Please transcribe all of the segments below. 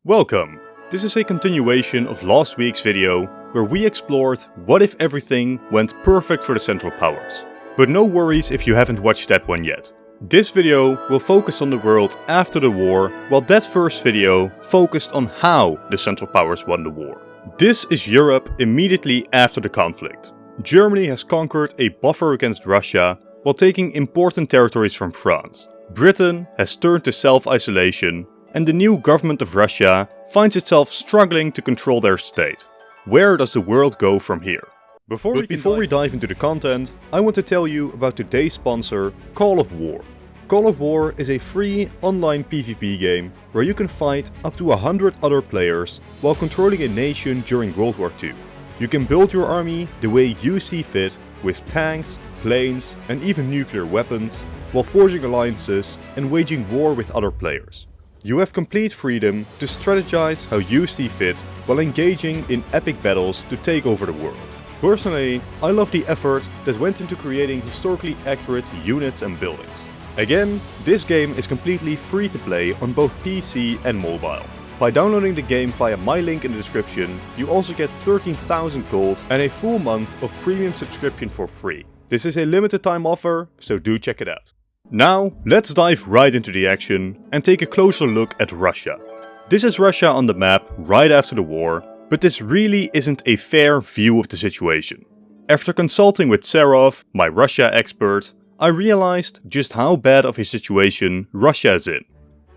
Welcome! This is a continuation of last week's video where we explored what if everything went perfect for the Central Powers. But no worries if you haven't watched that one yet. This video will focus on the world after the war, while that first video focused on how the Central Powers won the war. This is Europe immediately after the conflict. Germany has conquered a buffer against Russia while taking important territories from France. Britain has turned to self-isolation, and the new government of Russia finds itself struggling to control their state. Where does the world go from here? Before we dive into the content, I want to tell you about today's sponsor, Call of War. Call of War is a free online PvP game where you can fight up to 100 other players while controlling a nation during World War II. You can build your army the way you see fit, with tanks, planes and even nuclear weapons, while forging alliances and waging war with other players. You have complete freedom to strategize how you see fit while engaging in epic battles to take over the world. Personally, I love the effort that went into creating historically accurate units and buildings. Again, this game is completely free to play on both PC and mobile. By downloading the game via my link in the description, you also get 13,000 gold and a full month of premium subscription for free. This is a limited time offer, so do check it out. Now, let's dive right into the action and take a closer look at Russia. This is Russia on the map right after the war, but this really isn't a fair view of the situation. After consulting with Serov, my Russia expert, I realized just how bad of a situation Russia is in.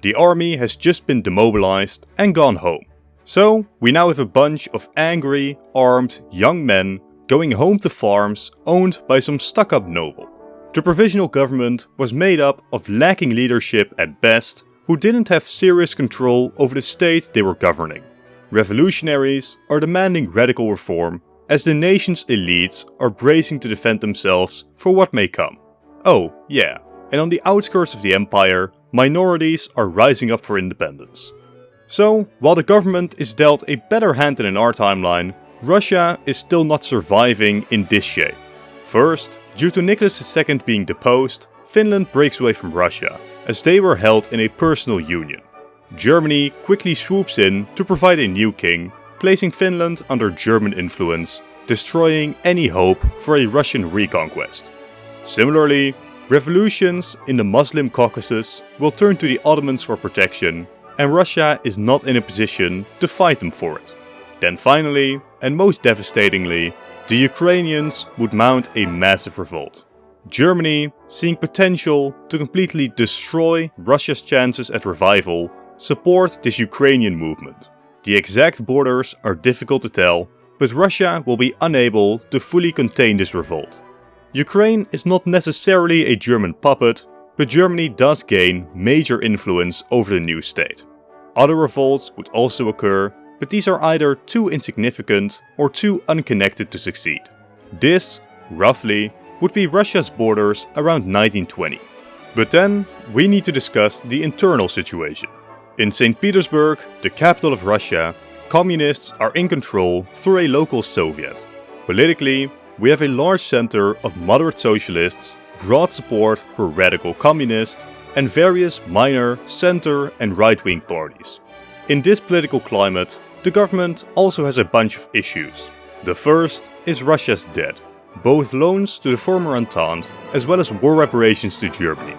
The army has just been demobilized and gone home. So, we now have a bunch of angry, armed, young men going home to farms owned by some stuck-up noble. The provisional government was made up of lacking leadership at best, who didn't have serious control over the state they were governing. Revolutionaries are demanding radical reform, as the nation's elites are bracing to defend themselves for what may come. Oh, yeah, and on the outskirts of the empire, minorities are rising up for independence. So, while the government is dealt a better hand than in our timeline, Russia is still not surviving in this shape. First, due to Nicholas II being deposed, Finland breaks away from Russia, as they were held in a personal union. Germany quickly swoops in to provide a new king, placing Finland under German influence, destroying any hope for a Russian reconquest. Similarly, revolutions in the Muslim Caucasus will turn to the Ottomans for protection, and Russia is not in a position to fight them for it. Then finally, and most devastatingly, the Ukrainians would mount a massive revolt. Germany, seeing potential to completely destroy Russia's chances at revival, support this Ukrainian movement. The exact borders are difficult to tell, but Russia will be unable to fully contain this revolt. Ukraine is not necessarily a German puppet, but Germany does gain major influence over the new state. Other revolts would also occur, but these are either too insignificant or too unconnected to succeed. This, roughly, would be Russia's borders around 1920. But then, we need to discuss the internal situation. In St. Petersburg, the capital of Russia, communists are in control through a local Soviet. Politically, we have a large center of moderate socialists, broad support for radical communists, and various minor center and right-wing parties. In this political climate, the government also has a bunch of issues. The first is Russia's debt, both loans to the former Entente as well as war reparations to Germany.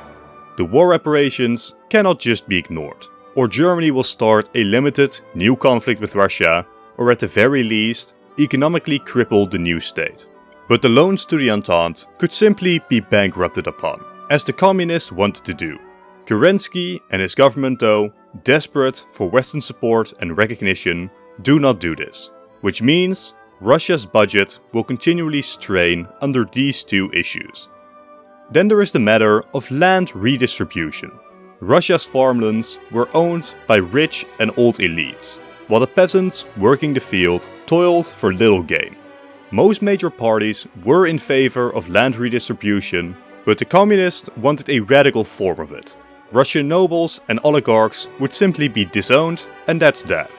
The war reparations cannot just be ignored, or Germany will start a limited new conflict with Russia, or at the very least, economically cripple the new state. But the loans to the Entente could simply be bankrupted upon, as the communists wanted to do. Kerensky and his government, though, desperate for Western support and recognition, do not do this, which means Russia's budget will continually strain under these two issues. Then there is the matter of land redistribution. Russia's farmlands were owned by rich and old elites, while the peasants working the field toiled for little gain. Most major parties were in favor of land redistribution, but the communists wanted a radical form of it. Russian nobles and oligarchs would simply be disowned, and that's that.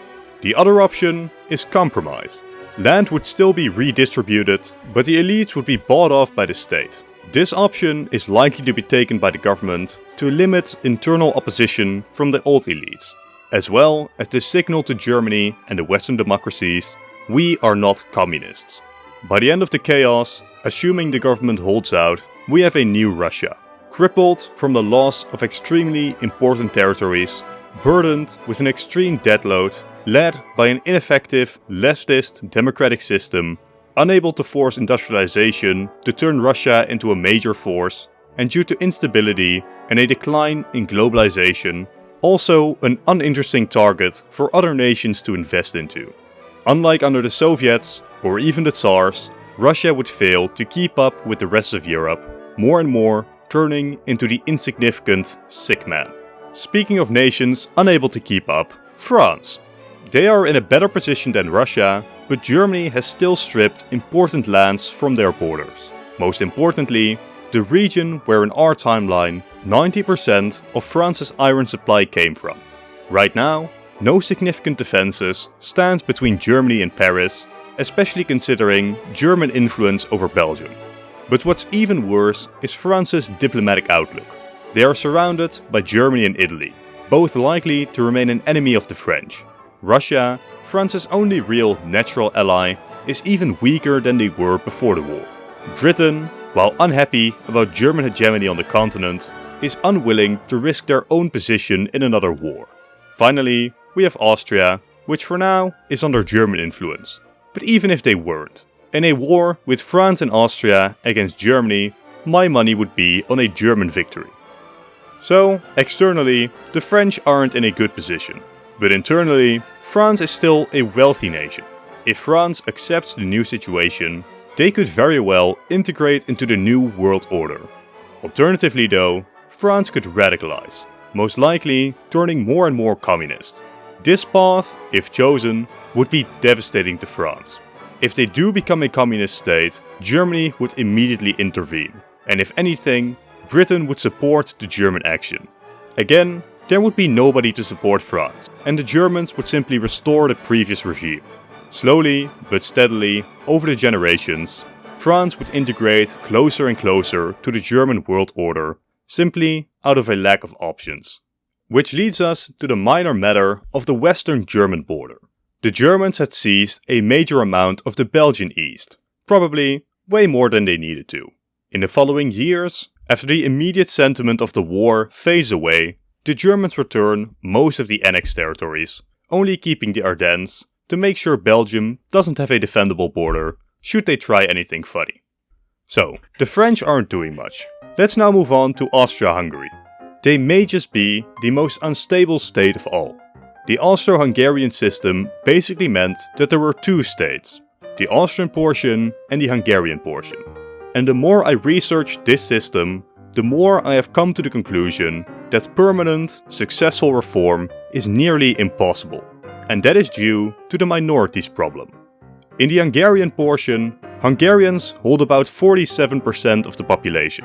The other option is compromise. Land would still be redistributed, but the elites would be bought off by the state. This option is likely to be taken by the government to limit internal opposition from the old elites. as well as the signal to Germany and the Western democracies: we are not communists. By the end of the chaos, assuming the government holds out, we have a new Russia, crippled from the loss of extremely important territories, burdened with an extreme debt load, led by an ineffective, leftist democratic system, unable to force industrialization to turn Russia into a major force, and due to instability and a decline in globalization, also an uninteresting target for other nations to invest into. Unlike under the Soviets or even the Tsars, Russia would fail to keep up with the rest of Europe, more and more turning into the insignificant sick man. Speaking of nations unable to keep up, France. They are in a better position than Russia, but Germany has still stripped important lands from their borders. Most importantly, the region where in our timeline 90% of France's iron supply came from. Right now, no significant defenses stand between Germany and Paris, especially considering German influence over Belgium. But what's even worse is France's diplomatic outlook. They are surrounded by Germany and Italy, both likely to remain an enemy of the French. Russia, France's only real natural ally, is even weaker than they were before the war. Britain, while unhappy about German hegemony on the continent, is unwilling to risk their own position in another war. Finally, we have Austria, which for now is under German influence. But even if they weren't, in a war with France and Austria against Germany, my money would be on a German victory. So, externally, the French aren't in a good position. But internally, France is still a wealthy nation. If France accepts the new situation, they could very well integrate into the new world order. Alternatively though, France could radicalize, most likely turning more and more communist. This path, if chosen, would be devastating to France. If they do become a communist state, Germany would immediately intervene, and if anything, Britain would support the German action. Again, there would be nobody to support France, and the Germans would simply restore the previous regime. Slowly, but steadily, over the generations, France would integrate closer and closer to the German world order, simply out of a lack of options. Which leads us to the minor matter of the western German border. The Germans had seized a major amount of the Belgian east, probably way more than they needed to. In the following years, after the immediate sentiment of the war fades away, the Germans return most of the annexed territories, only keeping the Ardennes to make sure Belgium doesn't have a defendable border should they try anything funny. So, the French aren't doing much. Let's now move on to Austria-Hungary. They may just be the most unstable state of all. The Austro-Hungarian system basically meant that there were two states, the Austrian portion and the Hungarian portion. And the more I research this system, the more I have come to the conclusion that permanent, successful reform is nearly impossible. And that is due to the minorities problem. In the Hungarian portion, Hungarians hold about 47% of the population.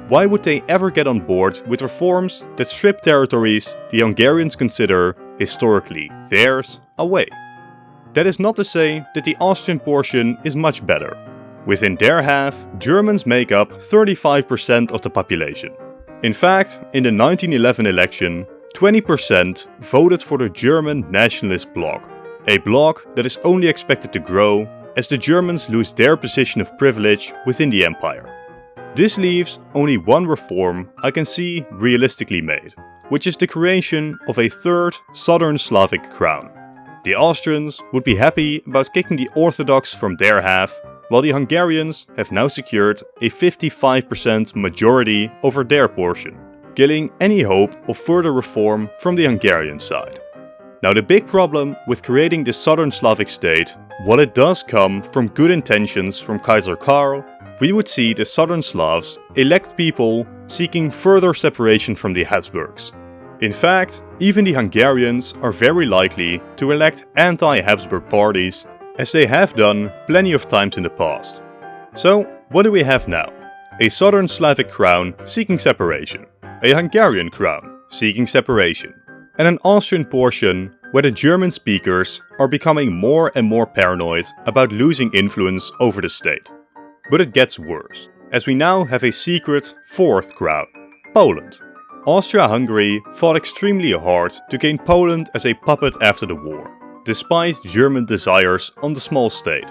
Why would they ever get on board with reforms that strip territories the Hungarians consider historically theirs away? That is not to say that the Austrian portion is much better. Within their half, Germans make up 35% of the population. In fact, in the 1911 election, 20% voted for the German nationalist bloc, a bloc that is only expected to grow as the Germans lose their position of privilege within the empire. This leaves only one reform I can see realistically made, which is the creation of a third Southern Slavic crown. The Austrians would be happy about kicking the Orthodox from their half, while the Hungarians have now secured a 55% majority over their portion, killing any hope of further reform from the Hungarian side. Now the big problem with creating this Southern Slavic state, while it does come from good intentions from Kaiser Karl, we would see the Southern Slavs elect people seeking further separation from the Habsburgs. In fact, even the Hungarians are very likely to elect anti-Habsburg parties, as they have done plenty of times in the past. So, what do we have now? A Southern Slavic crown seeking separation, a Hungarian crown seeking separation, and an Austrian portion where the German speakers are becoming more and more paranoid about losing influence over the state. But it gets worse, as we now have a secret fourth crown, Poland. Austria-Hungary fought extremely hard to gain Poland as a puppet after the war, despite German desires on the small state.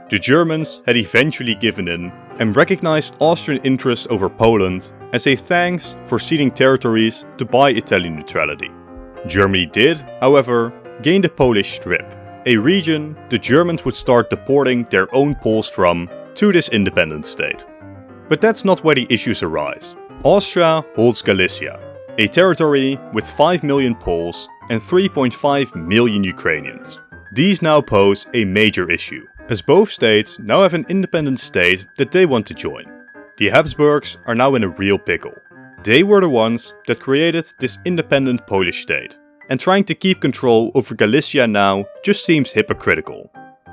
The Germans had eventually given in and recognized Austrian interests over Poland as a thanks for ceding territories to buy Italian neutrality. Germany did, however, gain the Polish Strip, a region the Germans would start deporting their own Poles from to this independent state. But that's not where the issues arise. Austria holds Galicia, a territory with 5 million Poles and 3.5 million Ukrainians. These now pose a major issue, as both states now have an independent state that they want to join. The Habsburgs are now in a real pickle. They were the ones that created this independent Polish state, and trying to keep control over Galicia now just seems hypocritical.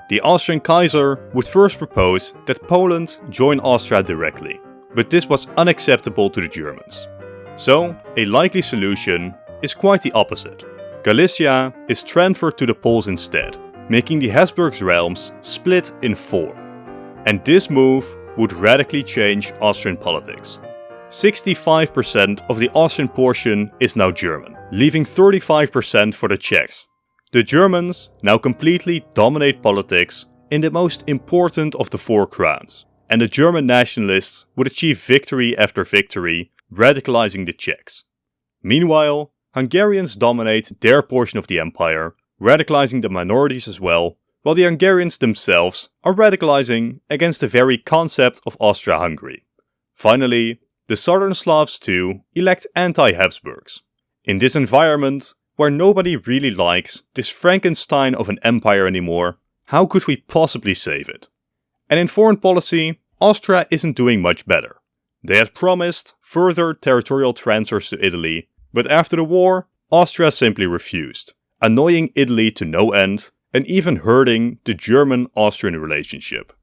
The Austrian Kaiser would first propose that Poland join Austria directly, but this was unacceptable to the Germans. So, a likely solution is quite the opposite. Galicia is transferred to the Poles instead, making the Habsburgs' realms split in 4. And this move would radically change Austrian politics. 65% of the Austrian portion is now German, leaving 35% for the Czechs. The Germans now completely dominate politics in the most important of the 4 crowns, and the German nationalists would achieve victory after victory, radicalizing the Czechs. Meanwhile, Hungarians dominate their portion of the empire, radicalizing the minorities as well, while the Hungarians themselves are radicalizing against the very concept of Austria-Hungary. Finally, the Southern Slavs too elect anti-Habsburgs. In this environment, where nobody really likes this Frankenstein of an empire anymore, how could we possibly save it? And in foreign policy, Austria isn't doing much better. They had promised further territorial transfers to Italy, but after the war, Austria simply refused, annoying Italy to no end and even hurting the German-Austrian relationship.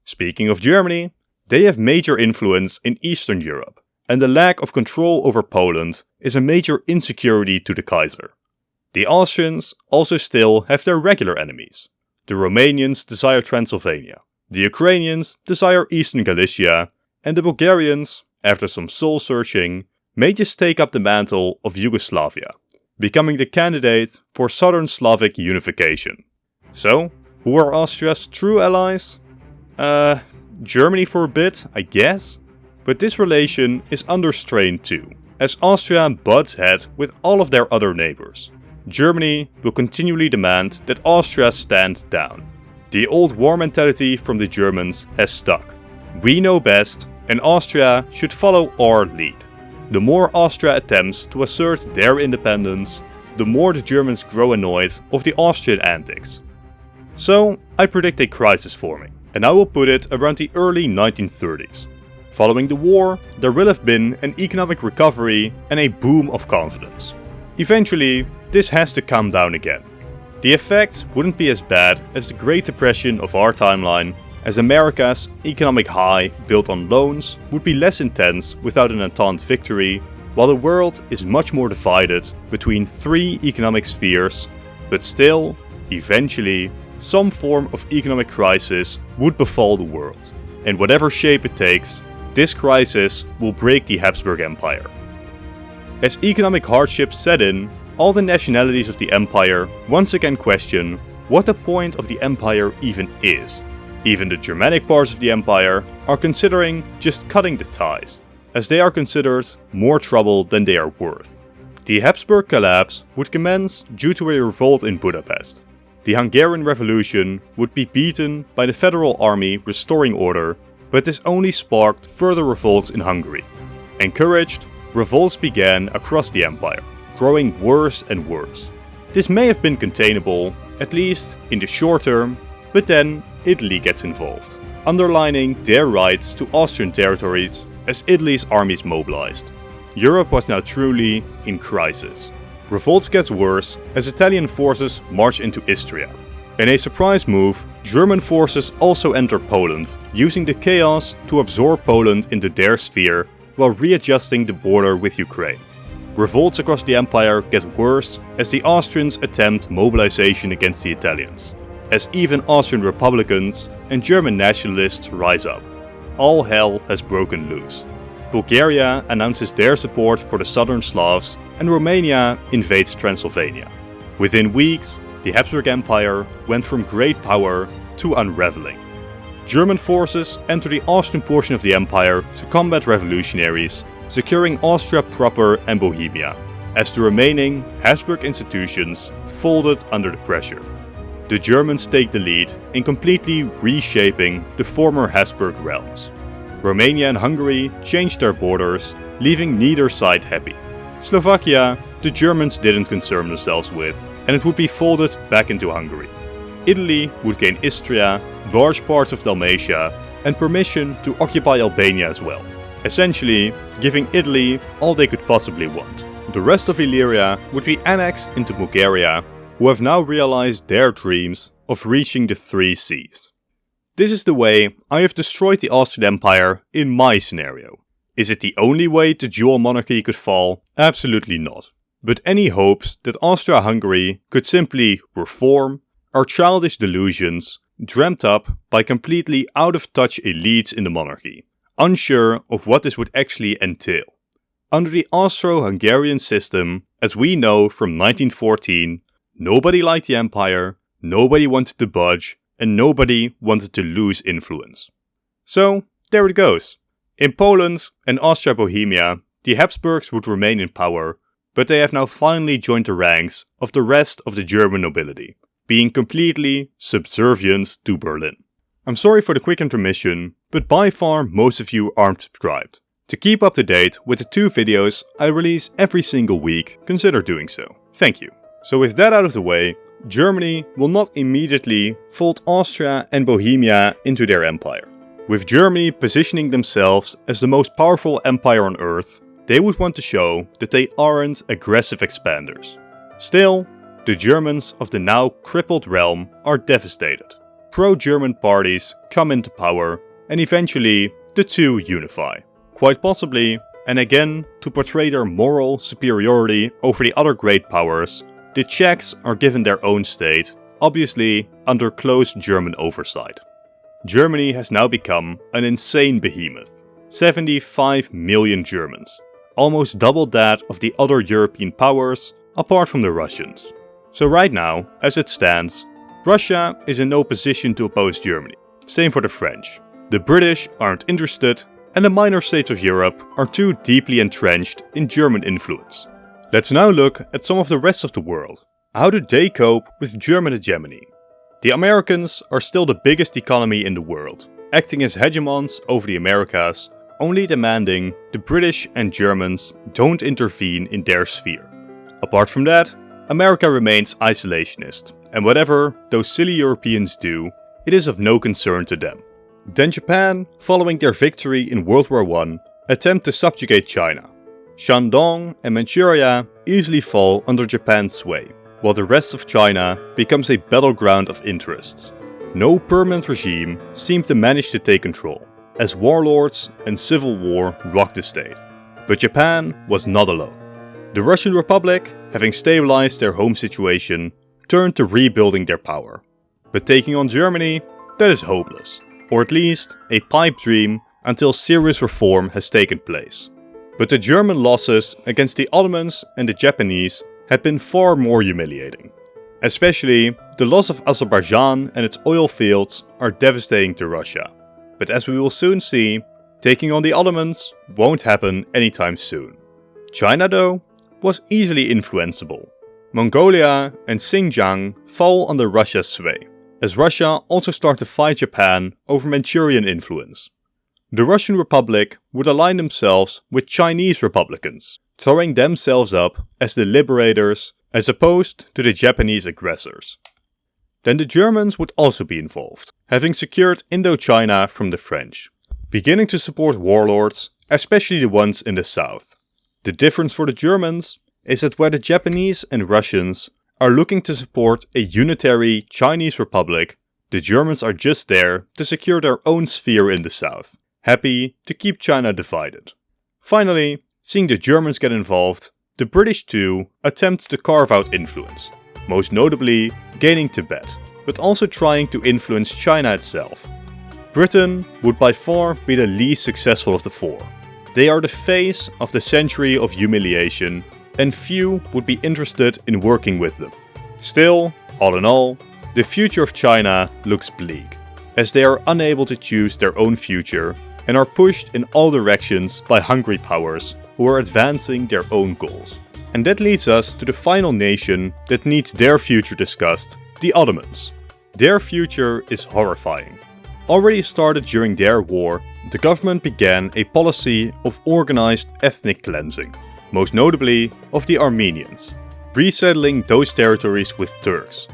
Speaking of Germany, they have major influence in Eastern Europe, and the lack of control over Poland is a major insecurity to the Kaiser. The Austrians also still have their regular enemies. The Romanians desire Transylvania, the Ukrainians desire Eastern Galicia, and the Bulgarians, after some soul-searching, may just take up the mantle of Yugoslavia, becoming the candidate for Southern Slavic unification. So, who are Austria's true allies? Germany for a bit, I guess? But this relation is under strain too, as Austria butts heads with all of their other neighbors. Germany will continually demand that Austria stand down. The old war mentality from the Germans has stuck. We know best, and Austria should follow our lead. The more Austria attempts to assert their independence, the more the Germans grow annoyed of the Austrian antics. So, I predict a crisis forming, and I will put it around the early 1930s. Following the war, there will have been an economic recovery and a boom of confidence. Eventually, this has to calm down again. The effects wouldn't be as bad as the Great Depression of our timeline, as America's economic high built on loans would be less intense without an Entente victory, while the world is much more divided between 3 economic spheres, but still, eventually, some form of economic crisis would befall the world. And whatever shape it takes, this crisis will break the Habsburg Empire. As economic hardships set in, all the nationalities of the empire once again question what the point of the empire even is. Even the Germanic parts of the empire are considering just cutting the ties, as they are considered more trouble than they are worth. The Habsburg collapse would commence due to a revolt in Budapest. The Hungarian Revolution would be beaten by the Federal Army restoring order, but this only sparked further revolts in Hungary. Encouraged, revolts began across the empire, growing worse and worse. This may have been containable, at least in the short term, but then Italy gets involved, underlining their rights to Austrian territories as Italy's armies mobilized. Europe was now truly in crisis. Revolts gets worse as Italian forces march into Istria. In a surprise move, German forces also enter Poland, using the chaos to absorb Poland into their sphere while readjusting the border with Ukraine. Revolts across the empire get worse as the Austrians attempt mobilization against the Italians, as even Austrian Republicans and German nationalists rise up. All hell has broken loose. Bulgaria announces their support for the southern Slavs, and Romania invades Transylvania. Within weeks, the Habsburg Empire went from great power to unraveling. German forces entered the Austrian portion of the empire to combat revolutionaries, securing Austria proper and Bohemia, as the remaining Habsburg institutions folded under the pressure. The Germans take the lead in completely reshaping the former Habsburg realms. Romania and Hungary changed their borders, leaving neither side happy. Slovakia, the Germans didn't concern themselves with, and it would be folded back into Hungary. Italy would gain Istria, large parts of Dalmatia, and permission to occupy Albania as well, essentially giving Italy all they could possibly want. The rest of Illyria would be annexed into Bulgaria, who have now realized their dreams of reaching the three seas. This is the way I have destroyed the Austrian Empire in my scenario. Is it the only way the dual monarchy could fall? Absolutely not. But any hopes that Austria-Hungary could simply reform are childish delusions dreamt up by completely out-of-touch elites in the monarchy, unsure of what this would actually entail. Under the Austro-Hungarian system, as we know from 1914, nobody liked the empire, nobody wanted to budge, and nobody wanted to lose influence. So, there it goes. In Poland and Austria-Bohemia, the Habsburgs would remain in power, but they have now finally joined the ranks of the rest of the German nobility, being completely subservient to Berlin. I'm sorry for the quick intermission, but by far most of you aren't subscribed. To keep up to date with the 2 videos I release every single week, consider doing so. Thank you. So with that out of the way, Germany will not immediately fold Austria and Bohemia into their empire. With Germany positioning themselves as the most powerful empire on earth, they would want to show that they aren't aggressive expanders. Still, the Germans of the now crippled realm are devastated. Pro-German parties come into power, and eventually the two unify. Quite possibly, and again to portray their moral superiority over the other great powers, the Czechs are given their own state, obviously under close German oversight. Germany has now become an insane behemoth. 75 million Germans, almost double that of the other European powers, apart from the Russians. So right now, as it stands, Russia is in no position to oppose Germany. Same for the French. The British aren't interested, and the minor states of Europe are too deeply entrenched in German influence. Let's now look at some of the rest of the world. How do they cope with German hegemony? The Americans are still the biggest economy in the world, acting as hegemons over the Americas, only demanding the British and Germans don't intervene in their sphere. Apart from that, America remains isolationist, and whatever those silly Europeans do, it is of no concern to them. Then Japan, following their victory in World War I, attempt to subjugate China. Shandong and Manchuria easily fall under Japan's sway, while the rest of China becomes a battleground of interests. No permanent regime seemed to manage to take control, as warlords and civil war rocked the state. But Japan was not alone. The Russian Republic, having stabilized their home situation, turned to rebuilding their power. But taking on Germany, that is hopeless, or at least a pipe dream until serious reform has taken place. But the German losses against the Ottomans and the Japanese had been far more humiliating. Especially, the loss of Azerbaijan and its oil fields are devastating to Russia. But as we will soon see, taking on the Ottomans won't happen anytime soon. China, though, was easily influenceable. Mongolia and Xinjiang fall under Russia's sway, as Russia also started to fight Japan over Manchurian influence. The Russian Republic would align themselves with Chinese republicans, throwing themselves up as the liberators as opposed to the Japanese aggressors. Then the Germans would also be involved, having secured Indochina from the French, beginning to support warlords, especially the ones in the south. The difference for the Germans is that where the Japanese and Russians are looking to support a unitary Chinese republic, the Germans are just there to secure their own sphere in the south, happy to keep China divided. Finally, seeing the Germans get involved, the British too attempt to carve out influence, most notably gaining Tibet, but also trying to influence China itself. Britain would by far be the least successful of the four. They are the face of the century of humiliation, and few would be interested in working with them. Still, all in all, the future of China looks bleak, as they are unable to choose their own future and are pushed in all directions by hungry powers who are advancing their own goals. And that leads us to the final nation that needs their future discussed, the Ottomans. Their future is horrifying. Already started during their war, the government began a policy of organized ethnic cleansing, most notably of the Armenians, resettling those territories with Turks.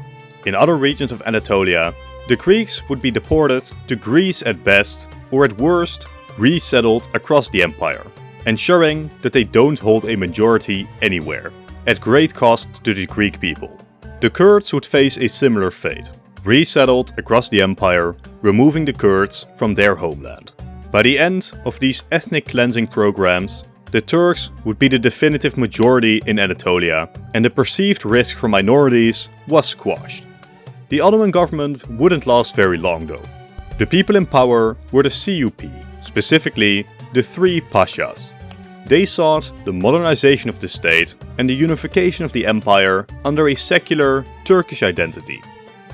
In other regions of Anatolia, the Greeks would be deported to Greece at best, or at worst, resettled across the empire, ensuring that they don't hold a majority anywhere, at great cost to the Greek people. The Kurds would face a similar fate, resettled across the empire, removing the Kurds from their homeland. By the end of these ethnic cleansing programs, the Turks would be the definitive majority in Anatolia, and the perceived risk for minorities was squashed. The Ottoman government wouldn't last very long though. The people in power were the CUP, specifically the three pashas. They sought the modernization of the state and the unification of the empire under a secular Turkish identity.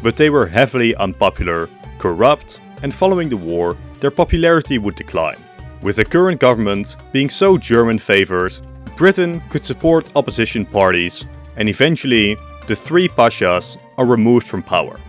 But they were heavily unpopular, corrupt, and following the war, their popularity would decline. With the current government being so German-favored, Britain could support opposition parties, and eventually, the three pashas are removed from power.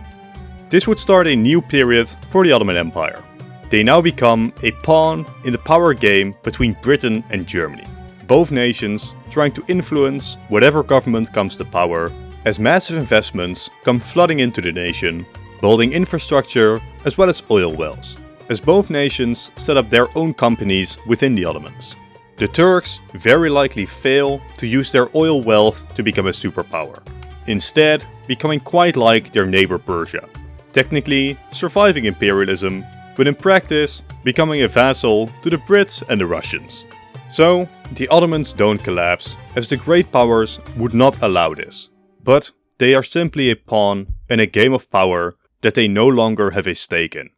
This would start a new period for the Ottoman Empire. They now become a pawn in the power game between Britain and Germany, both nations trying to influence whatever government comes to power, as massive investments come flooding into the nation, building infrastructure as well as oil wells, as both nations set up their own companies within the Ottomans. The Turks very likely fail to use their oil wealth to become a superpower, instead becoming quite like their neighbor Persia, technically surviving imperialism, but in practice becoming a vassal to the Brits and the Russians. So, the Ottomans don't collapse, as the great powers would not allow this, but they are simply a pawn in a game of power that they no longer have a stake in.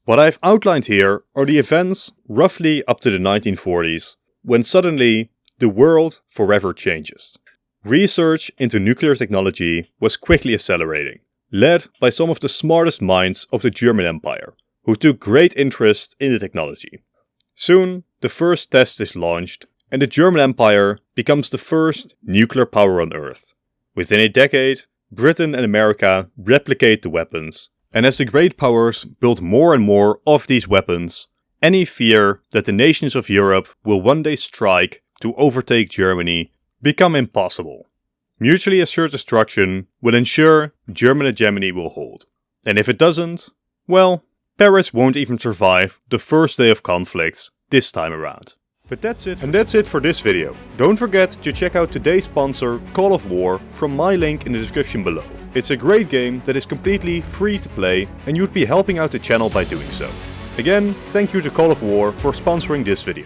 What I've outlined here are the events roughly up to the 1940s, when suddenly the world forever changes. Research into nuclear technology was quickly accelerating, led by some of the smartest minds of the German Empire, who took great interest in the technology. Soon, the first test is launched, and the German Empire becomes the first nuclear power on Earth. Within a decade, Britain and America replicate the weapons, and as the great powers build more and more of these weapons, any fear that the nations of Europe will one day strike to overtake Germany become impossible. Mutually assured destruction will ensure German hegemony will hold. And if it doesn't, well, Paris won't even survive the first day of conflicts this time around. But that's it. And that's it for this video. Don't forget to check out today's sponsor, Call of War, from my link in the description below. It's a great game that is completely free to play, and you'd be helping out the channel by doing so. Again, thank you to Call of War for sponsoring this video.